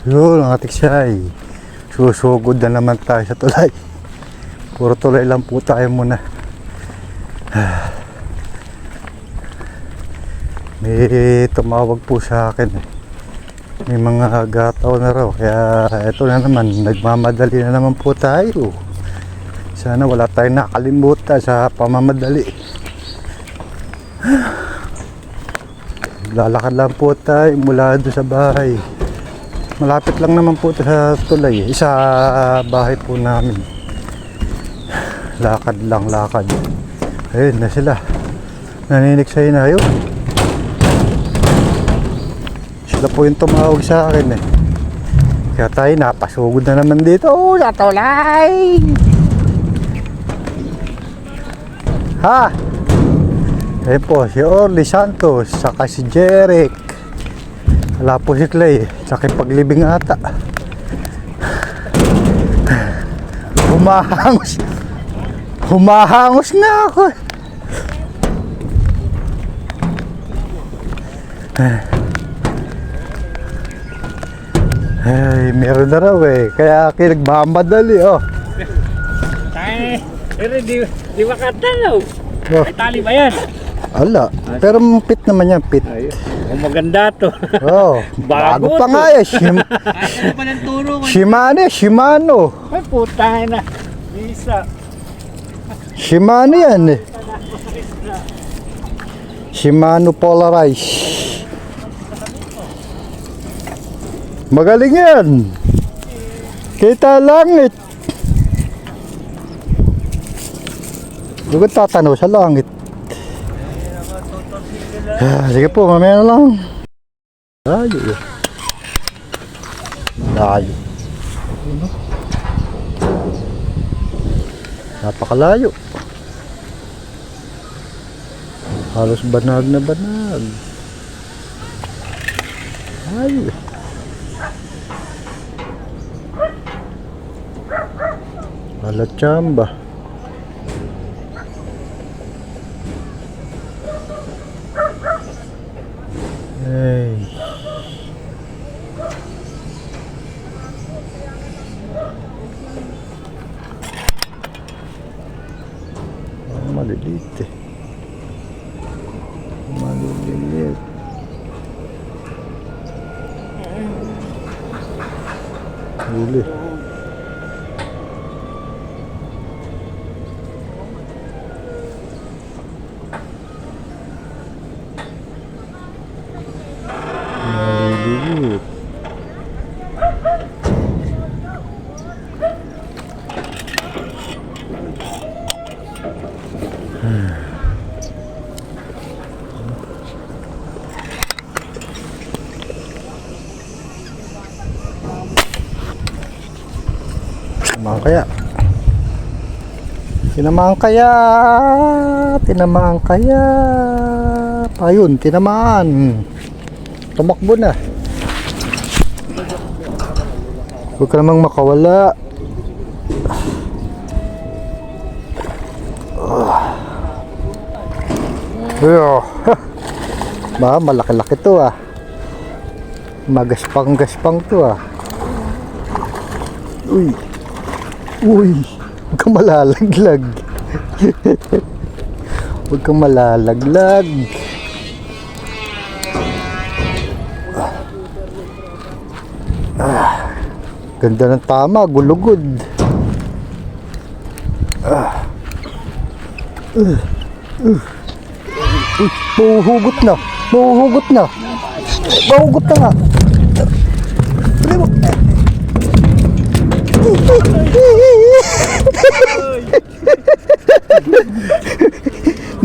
Yun ang atik siya ay susugod na naman tayo sa tulay. Puro tulay lang po tayo muna. May tumawag po sa akin eh. May mga gataw na raw. Kaya eto na naman, nagmamadali na naman po tayo. Sana wala tayong nakalimutan sa pamamadali. Lalakad lang po tayo mula doon sa bahay. Malapit lang naman po sa tulay. Isa bahay po namin. Lakad lang, lakad. Ayun na sila. Naniniksay na yun. Sila po yung tumawag sa akin eh. Kaya tayo napasugod na naman dito. Oh, sa tulay! Ha! Ayun po, si Orly Santos, saka si Jeric. Wala po si Clay, nakipaglibing ata. Humahangos na ako. Ay, meron na raw eh. Kaya nagmamadali oh. Pero di makatanaw. Oh. May tali ba yan? Ala, pero pit naman yan, pit. Ay, maganda to. Oh, bago pa nga eh. Ano pa ng turo ko? Shimano. Ay, putang na. Isa. Shimano yan eh. Shimano Polarized. Magaling yan. Kita langit. Huwag tatanaw sa langit. Sige po, mamaya na lang. Layo eh. Layo. Napakalayo. Halos banag na banag. Layo eh. Alachamba. Hey. Maliliit eh. Maliliit. Huli. Maliliit. Tinamaan kaya ayun, tinamaan, tumakbo na. Huwag ka namang makawala. Ba, malaki-laki to ah. Magaspang-gaspang to ah. Uy, huwag kang malalaglag. Huwag kang malalaglag. Ganda ng tama, gulugod. Mahuhugot na. Mahuhugot na. Mahuhugot na nga.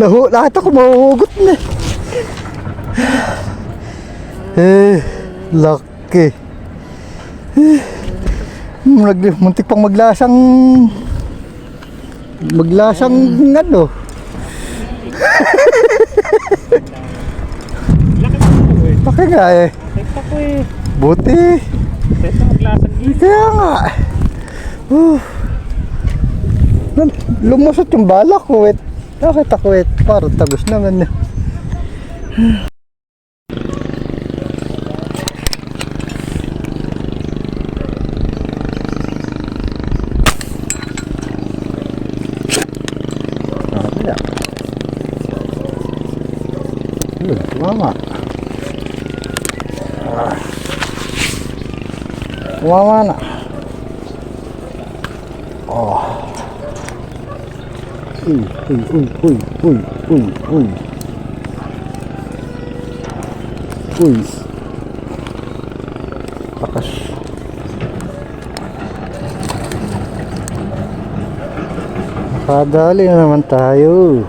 Nakita ko mahuhugot na. Laki. Muntik pang maglasang ano. Laki nga eh. Buti. Kaya nga. Lumusot yung bala ko eh. Nakita ko eh. Parang tagos naman eh. Tumama. Tumama na. Oh. Uy, uy, uy, uy, uy, uy, uy. Uy. Takas. Nakadali na naman tayo.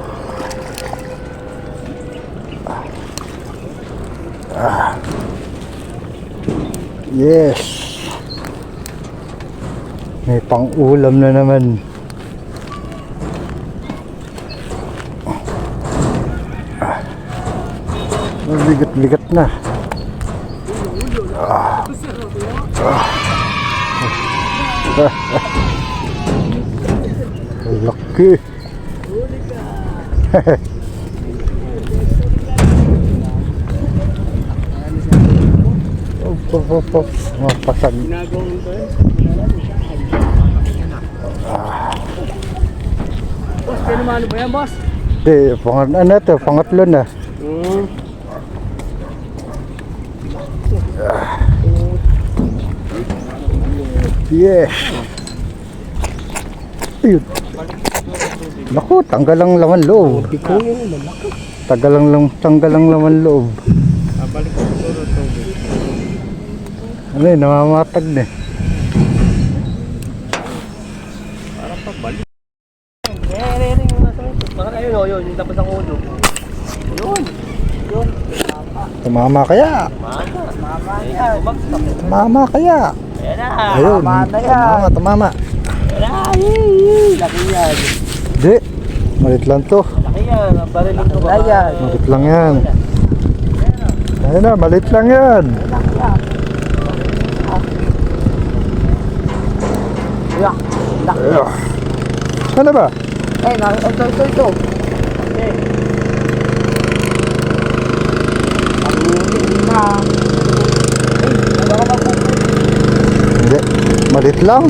Yes. May pang-ulam na naman. Bigat-bigat na. Laki. Op. Mapasag. Boss, pinamalo ba yan, boss? Ano ito? Pangatlo na. Yes. Ayun. Naku, tanggal ang laman loob. Tanggal ang laman loob. Balik ko siguro ito. Ano yun, namamatag na. Parang pagbalik. Ring yung nasa ito. Bakit ayun o, yun, yung tapos ang ulo. Yun. Tumama kaya? Tumama kaya? Ayan na. Ayun, tumama. Ayan na. Laki yan. Di, malit lang to. Laki yan. Ang bariling ko ba? Malit lang yan. Ayun na, malit lang yan. Ano ba? Ay, ito. Hindi, malit lang.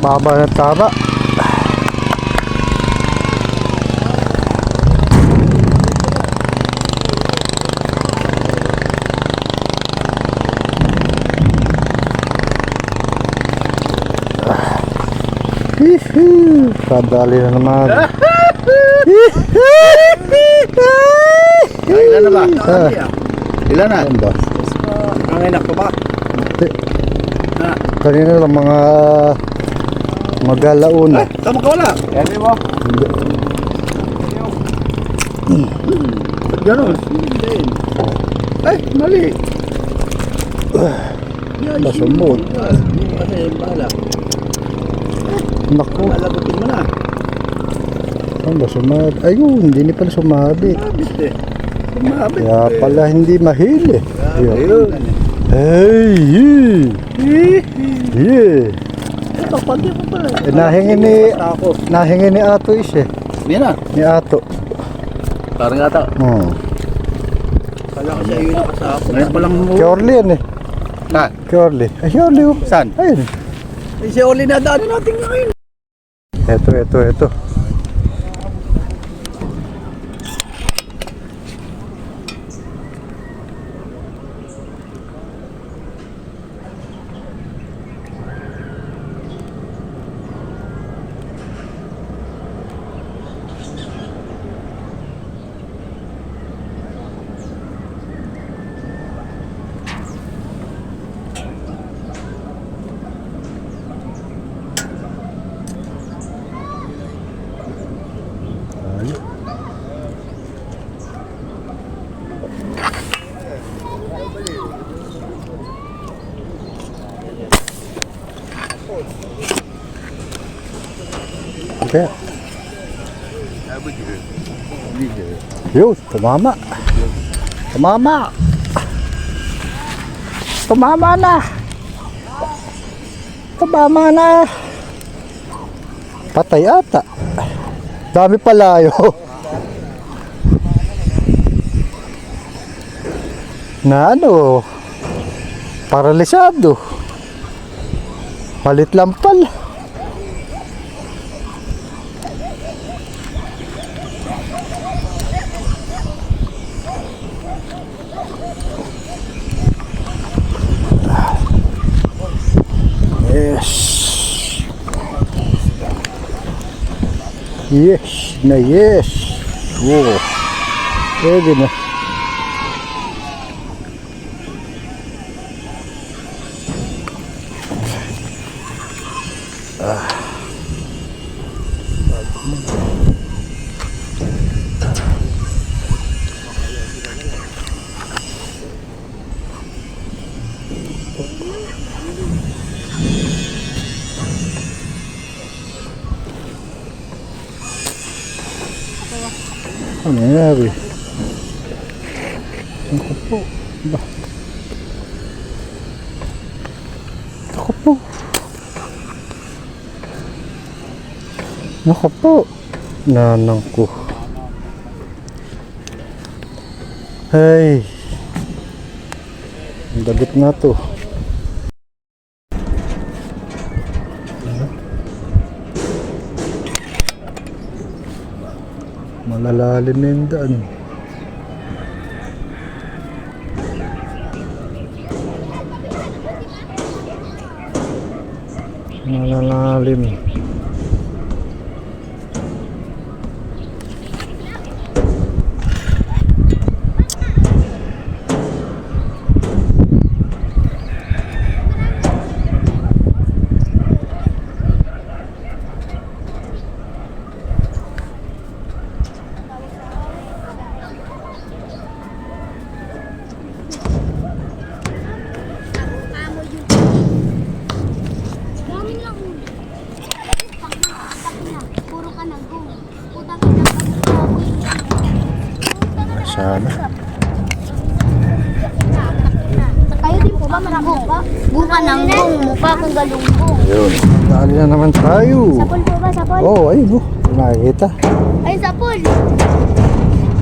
Baba na tama. Kadali na naman. Ilan na ba? Ilan na? Ano ba? Ang enak ko ba? Kanina lang mga magalauna. Tama ka wala. Kaya mo? Ganon. Ay, mali. Masumot. Kasi bala. Naku, Malagutin mo na. ano ba sumabit? Ayun, hindi pala sumabit. Mabit eh. Mabit. Kaya pala hindi mahili. Ayun. Hey, yeah. Pagpagyan ko pala. Nahingi ni Ato eh. Yan na. Ni Ato. Parang ata. Kala ko siya yun nakasako. Ngayon palang Kay Orly yan eh. Saan? Kay Orly. Ay, si Orly oh. Saan? Ayun. Eh, si Oli na daan natin ngayon. Ito. Okay. Yun, tumama. Tumama na. Patay ata. Dami palayo. na ano, paralisado. Malit lang pala. Yes. Yes na yes. Oh. Pwede na. Ano nangyari? Ako po. Ba? Ako po. Ako po. Nanang ko. Hey. Ang dabit na to. Malalalim na yung daan. Malalalim. Sana. Kayo din po ba marami ba? Buka ng gong, mukha kong galunggong. Ayun. Dali na naman tayo. Sapol po ba? Sapol? Oh, ayun. Nakikita. Ay, sapol.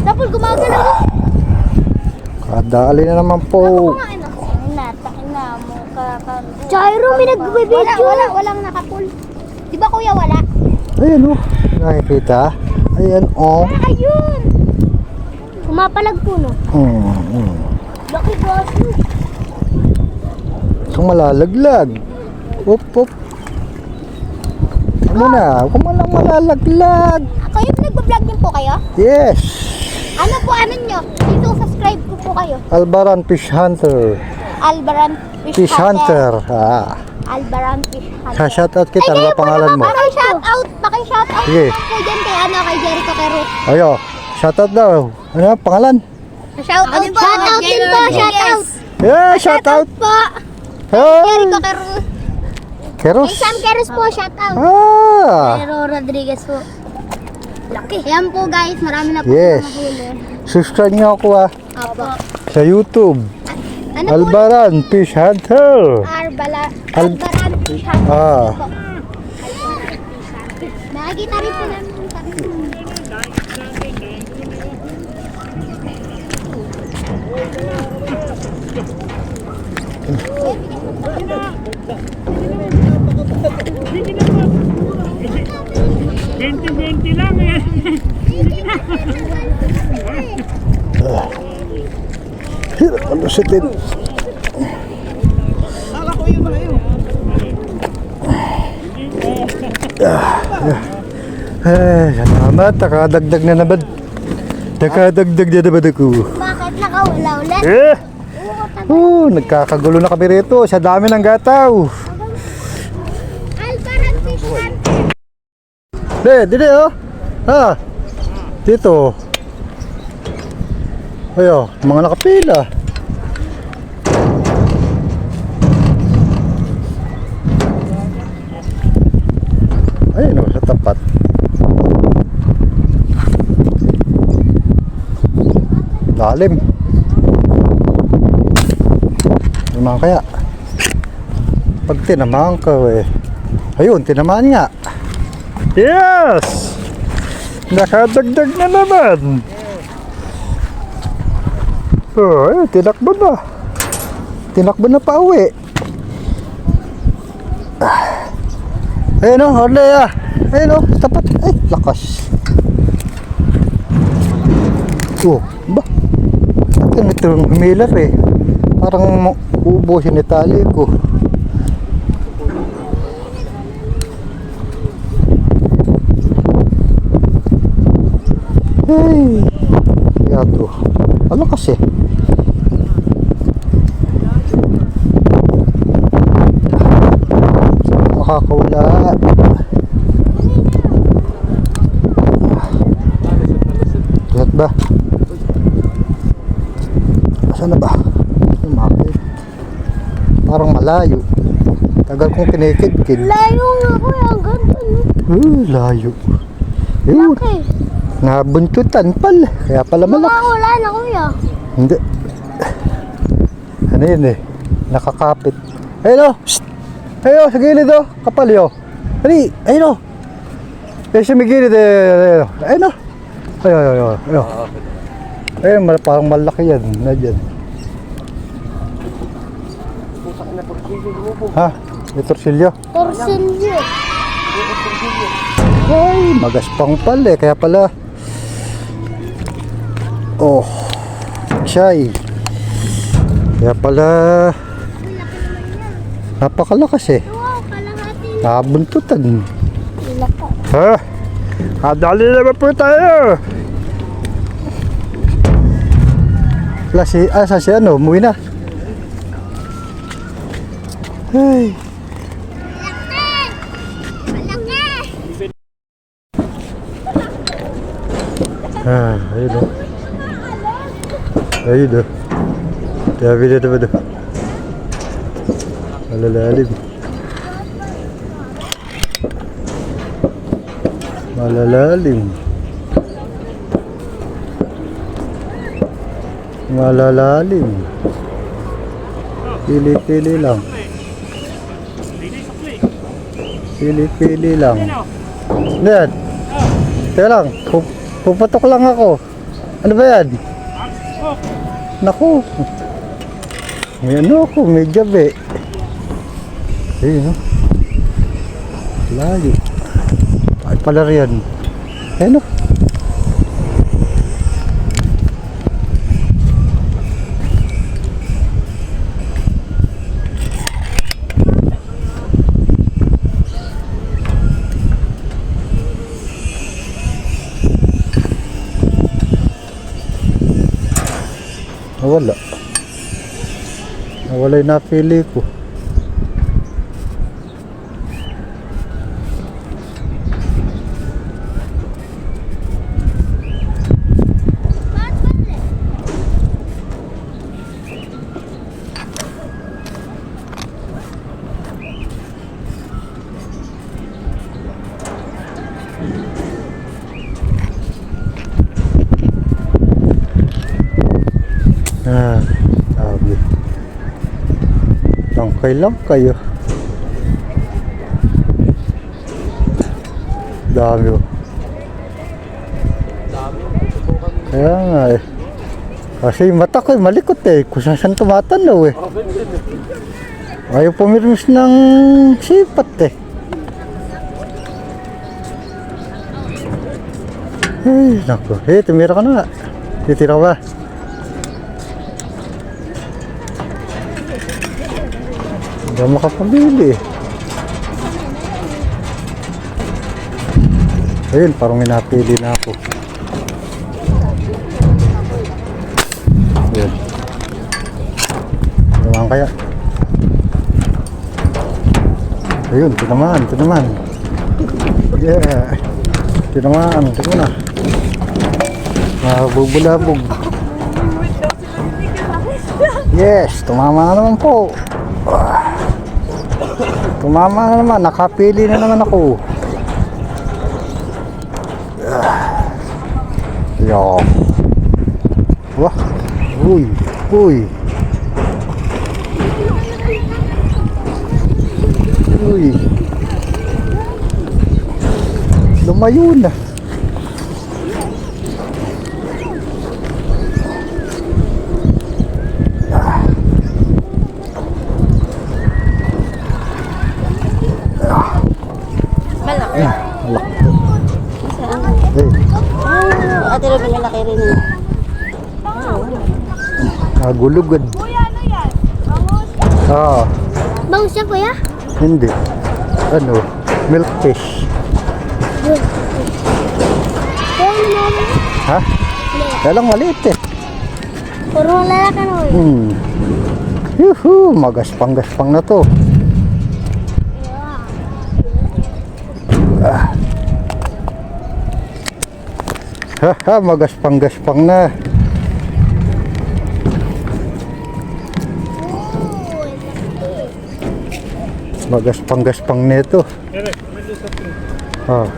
Sapol, gumagalaw. Kadali na naman po. Kumain ako. Takin na, mukha kang... Chairo, may nagbibidyo. Walang nakapul. Di ba kuya wala? Ayan oh. Nakikita. Ayan oh. Ayun. Kumapalag po no. Laki gaso. Kung malalaglag. Up. Muna, kung malalaglag. Kayo nagbablog din po kayo? Yes. Ano po ano nyo? Dito subscribe ko po kayo. Albaran Fish Hunter. Albaran Fish Hunter. Albaran Fish Hunter. Shoutout kita. Ano ba pangalan mo? Paki-shoutout Sige. po dyan kay kay Jericho kay Ruth. Ayo. Shoutout daw. Ano pangalan? Shoutout din po, shoutout. Yeah, shoutout. Po. Hey. Jericho kay Ruth. Keros. Kay Sam Keros po, shoutout. Pero Rodriguez po. Laki. Yan po guys, marami na po Yes. mahuli. Subscribe niyo ako Opo. sa YouTube. Ano po? Albaran Fish Hunter. Albaran Fish Ah. Hunter po. Nakikita rin po namin yung sabi mo. Lang eh. Hirap ang lusitin. Salamat. Nakadagdag na naman. Nakadagdag na naman ako. Bakit nakawala ulit? Nagkakagulo na kami rito sa dami ng gataw. Albaran Fish Hunter. Dito oh. Dito. Ayo, mga nakapila. Ayun oh, sa tapat. Lalim. Naman kaya. Pag tinamaan ka ayun, tinamaan nga. Yes! Nakadagdag na naman. Oh, ayun, tinakbo na. Tinakbo na pa uwi. Ayun o, Orlea. Ayun o, tapat. Ay, lakas. Oh, ba? Ito yung humilar eh. Parang uubusin ni tali ko. Ay, yato. Ano kasi? Makakawala. Lihat ba? Saan na ba? Sumakit. Parang malayo. Tagal kong kinikid-kid. Layo nga kuya, ang ganda no? Layo. Yun. Okay. Nabuntutan pala. Kaya pala malaki. Wala na kuya. Hindi. Ano yun eh? Nakakapit. Ayun o! Shhh! Ayun o! Sa gilid o! Kapal yun. Hali! Ayun o! Ayun siya may gilid eh. Ayun o! Ayun. Ayun, parang malaki yan. Nadyan. Ha? May torsilyo? Torsilyo. Ay, magaspang pala eh. Kaya pala. Oh. Siyay. Kaya pala. Napakalakas eh. Wow, kalahati. Nabuntutan. Laka. Ha? Kadali naman po tayo. Sa si ano, umuwi na. Ay. Ayun o. Ayun o. Sabi na naman o. Malalalim. Malalalim. Malalalim. Pili-pili lang. Pili-pili lang. Yan. Teka lang. Pupatok lang ako. Ano ba yan? Naku. May ano ako. May gabi. Ayun o. Layo. Ay pala riyan. Ayun o. Nawala. Nawala yung napili ko. Sabi. Langkay lang kayo. Dami oh. Kaya nga eh. Kasi yung mata ko malikot eh. Kung saan tumatanaw eh. Ayaw pumirmis ng sipat eh. Ay, naku. Tumira ka na nga. Titira ba? Hindi ako makapamili eh. Ayun, parang may napili na ako. Ayun. Naman kaya. Ayun, tinamaan. Yeah. Tinamaan, tingnan na. Bubulabog. Yes, tumama na naman po. Tumama na naman, nakapili na naman ako. Yo. Wah. Uy. Lumayo na. Eh, Ate Ruby, malaki rin yun. nagulugod. Ah, Bangus siya, kuya? hindi. Ano? Milkfish. Kaya ano naman? Ha? Kaya lang maliit eh. Puro lalaki na, kuya. Yuhu, magaspang-gaspang na to. Haha, magaspang-gaspang na. Magaspang-gaspang nito. Ah.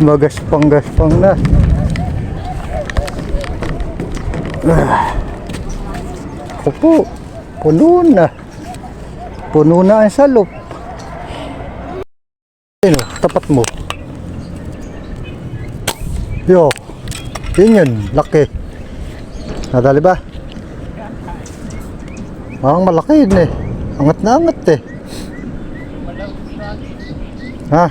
Magaspang-gaspang na. Ako po, puno na. Puno na ang salop. Ano, tapat mo. Yo, yun yun, laki. Nadali ba? Ang malaki yun eh. Angat na angat eh. Ha?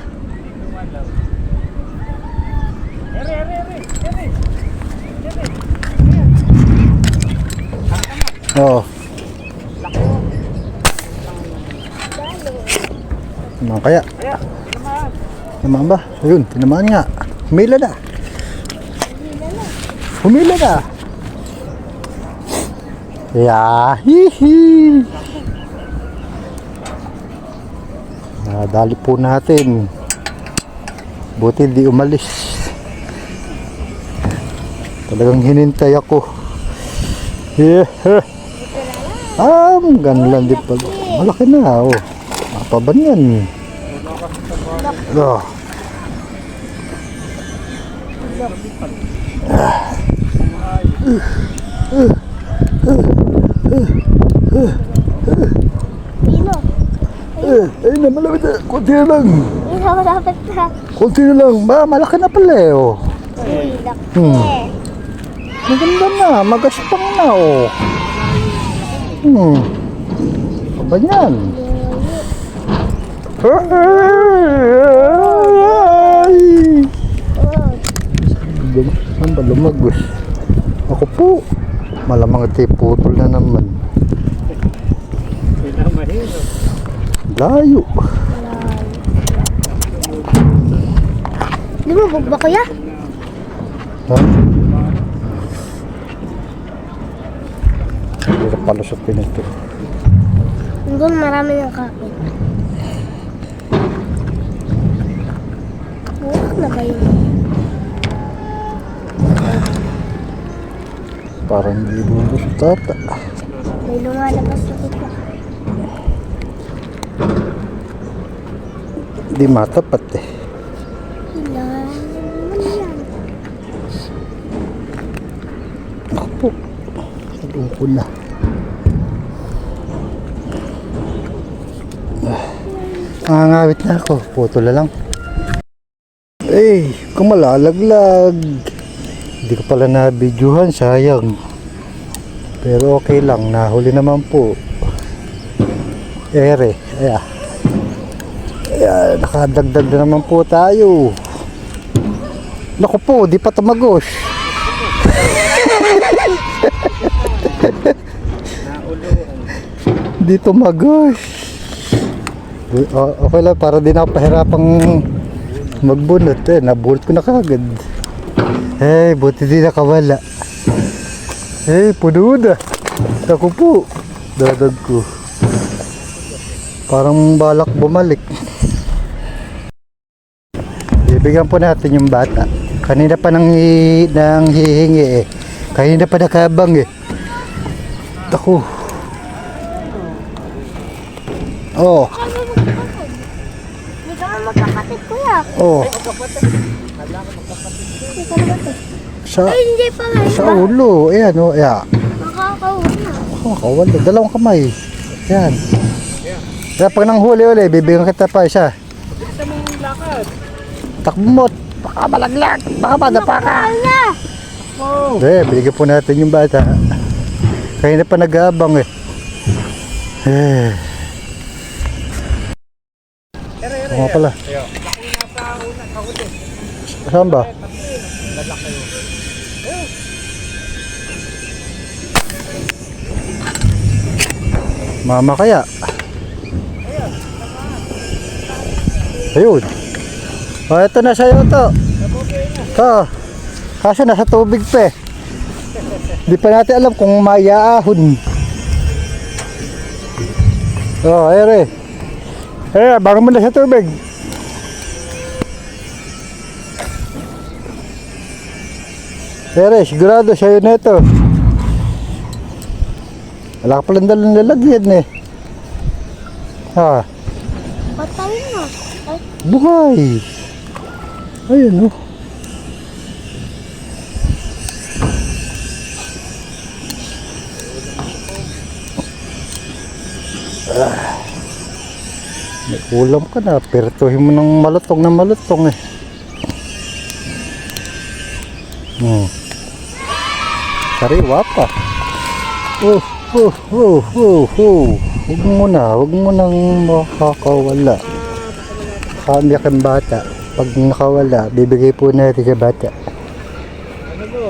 Oo. Tinamaan kaya? Tinamaan ba? Ayun, tinamaan nga. Humila na. Humila na. Yahihi. Nadali po natin. Buti di umalis. Talagang hinintay ako. Yeah. Ganun din pala. Malaki na, oh. Mapaban yan. Oh. Pino. Ay na, malapit na. Kunti na lang. Pino, malapit na. Kunti na lang. Malaki na pala eh, oh. Uy, laki. Maganda na. Magaspang na, oh. Apa yan? Saan ba lumagos? Ako po. Malamang ito putol na naman. Layo. Di mo bugba, kuya? Ha? Hirap pala sa pinito. Doon marami ng kapit. Buwak na ba yun? Parang hindi lulus tata. May lumalabas na kita. Hindi matapat eh. Ilan? Ano yan? Ako po. Saluhin ko na. Ngangawit na ako. Puto na lang. Eh, kung malalaglag. Hindi ko pala na-videohan. Sayang. Pero okay lang. Nahuli naman po. Ere. Ayan. Ayan. Nakadagdag na naman po tayo. Naku po. Di pa tumagos. Di tumagos. Okay lang, para di na ako pahirapang magbunot eh. Nabunot ko na kagad. Hey, buti di nakawala. Hey, puno na. Ako po. Dadag ko. Parang balak bumalik. Bibigyan po natin yung bata. Kanina pa nang hihingi eh. Kanina pa nakabang eh. Ako. Oh. Hindi ka nga magkakapit, kuya. Oh. Hindi ka magkakapit. Sa Ay, hindi pa nga. sa ulo. Ayan oh, ayan. Makakawala. Kawala, dalawang kamay. Yan. Kaya pag nang huli-huli, bibigyan kita pa isa. Takbo mo. Baka malaglag. Baka madapa ka. Wala. Bigyan po natin yung bata. Kaya na pa nag-aabang eh. Oo nga pala. Saan ba? Mama kaya? Ayun. Oh, ito na sa'yo to. Ito. Kaso nasa tubig pa eh. Di pa natin alam kung mayaahon. Oh, ayun eh. Eh, bangon mo na sa tubig. Ere, sigurado sa'yo na ito. Wala ka palang dalang lalagyan eh. Ha, Patay na. Ay, buhay. Ayun oh. May ulam ka na, pertuhin mo ng malutong eh. Sariwa pa. Huwag mo nang makakawala. Kami kang bata. Pag nakawala, bibigay po natin sa bata. Ano to?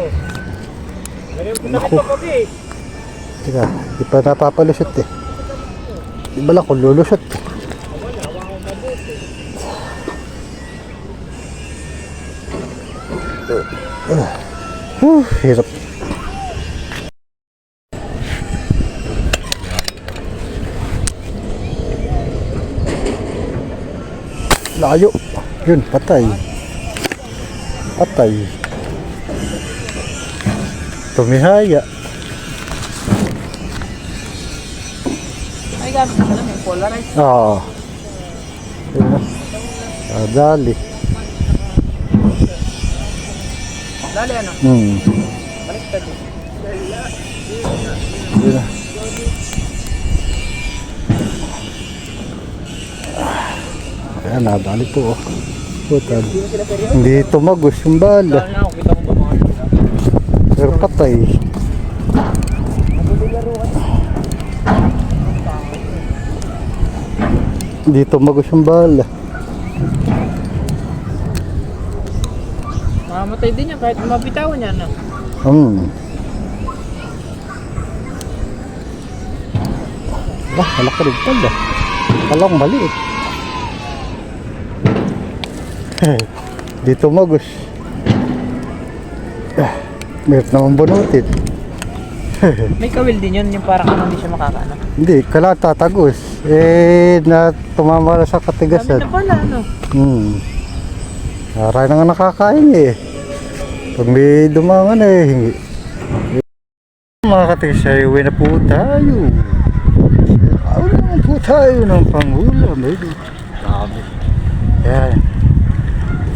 Lagyan ko na Naku. ito, Pogi. Teka, di pa napapalusot eh. Di ba lang kung lulusot eh. Hirap. Layo. Yun, patay. Patay. Tumihaya. Ay, gamit ka na, may polarize. Oo. Yun na. Dali. Dali, ano? Baliktad eh. Yun na. Ayan, nadali po. Oh. Putan. Hindi tumagos yung bala. Dali na ako, kita mo ba mga ito? Pero patay. Hindi tumagos yung bala. Mamamatay din yan kahit mabitawan yan, no? Malaki rin pala. Palang maliit. Di tumagos. Meron naman bunutin. May kawil din yun, yung parang ano, hindi siya makakaano. Hindi, kailangan tatagos. Eh, na tumama na sa Sabi katigasan. na pala, ano? Aray na nga nakakain eh. Pag may dumangan eh, hingi. Mga katigasay, uwi na po tayo. Uwi naman po tayo ng pangulam. Dami. Yan.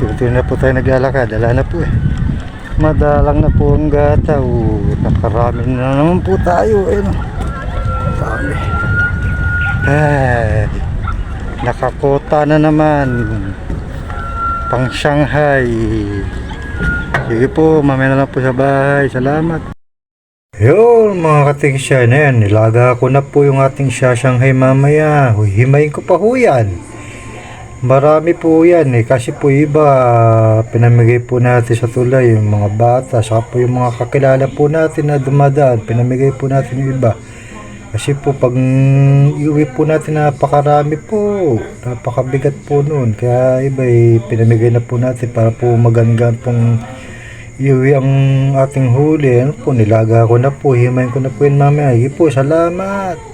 Ito na po tayo naglalakad. Dala na po eh. Madalang na po ang gata. Nakarami na naman po tayo. Dami. Ay, nakakota na naman. Pang Shanghai. Sige po, mamaya na lang po sa bahay. Salamat. Yun mga katigsya na yan. Nilaga ko na po yung ating Shanghai mamaya. Himayin ko pa ho yan. Marami po yan eh. Kasi po iba, pinamigay po natin sa tulay yung mga bata. Saka po yung mga kakilala po natin na dumadaan. Pinamigay po natin yung iba. Kasi po pag iuwi po natin napakarami po. Napakabigat po nun. Kaya iba eh, pinamigay na po natin para po magandang pong iuwi ang ating huli. Ano po, nilaga ko na po. Himayin ko na po yun mamaya. Sige po, salamat.